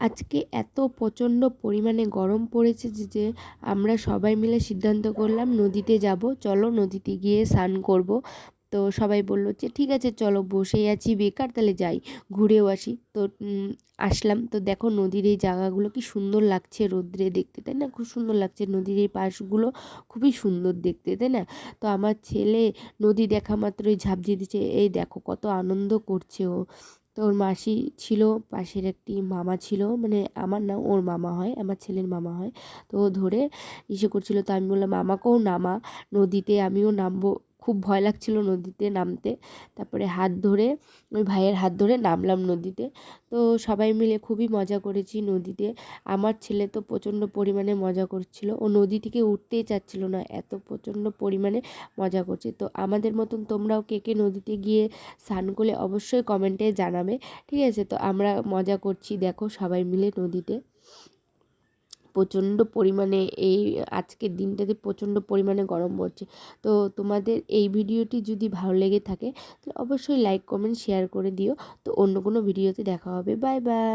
আজকে এত প্রচণ্ড পরিমাণে গরম পড়েছে যে আমরা সবাই মিলে সিদ্ধান্ত করলাম নদীতে যাব, চলো নদীতে গিয়ে স্নান করব। তো সবাই বলল যে ঠিক আছে চলো, বসেই আছি বেকার, তাহলে যাই ঘুরেও আসি। তো আসলাম। তো দেখো নদীর এই জায়গাগুলো কি সুন্দর লাগছে রোদ্রে দেখতে, তাই না? খুব সুন্দর লাগছে নদীর এই পাশগুলো, খুবই সুন্দর দেখতে, তাই না? তো আমার ছেলে নদী দেখা মাত্রই ঝাঁপ দিয়ে দিচ্ছে, এই দেখো কত আনন্দ করছে ও। তো ওর মাসি ছিল, পাশের একটি মামা ছিল, মানে আমার না ওর মামা হয়, আমার ছেলের মামা হয়। তো ও ধরে ইসে করছিল, তো আমি বললাম মামাকেও নামা নদীতে, আমিও নামবো। খুব ভয় লাগছিল নদীতে নামতে। তারপরে হাত ধরে, ওই ভাইয়ের হাত ধরে নামলাম নদীতে। তো সবাই মিলে খুবই মজা করেছি নদীতে। আমার ছেলে তো প্রচণ্ড পরিমাণে মজা করছিল, ও নদী থেকে উঠতেই চাচ্ছিল না, এত প্রচণ্ড পরিমাণে মজা করছে। তো আমাদের মতন তোমরাও কে কে নদীতে গিয়ে স্নান করলে অবশ্যই কমেন্টে জানাবে, ঠিক আছে? তো আমরা মজা করছি দেখো সবাই মিলে নদীতে। প্রচণ্ড পরিমাণে এই আজকের দিনটাতে প্রচণ্ড পরিমাণে গরম পড়ছে। তো তোমাদের এই ভিডিওটি যদি ভালো লেগে থাকে তাহলে অবশ্যই লাইক কমেন্ট শেয়ার করে দিও। তো অন্য কোনো ভিডিওতে দেখা হবে। Bye bye.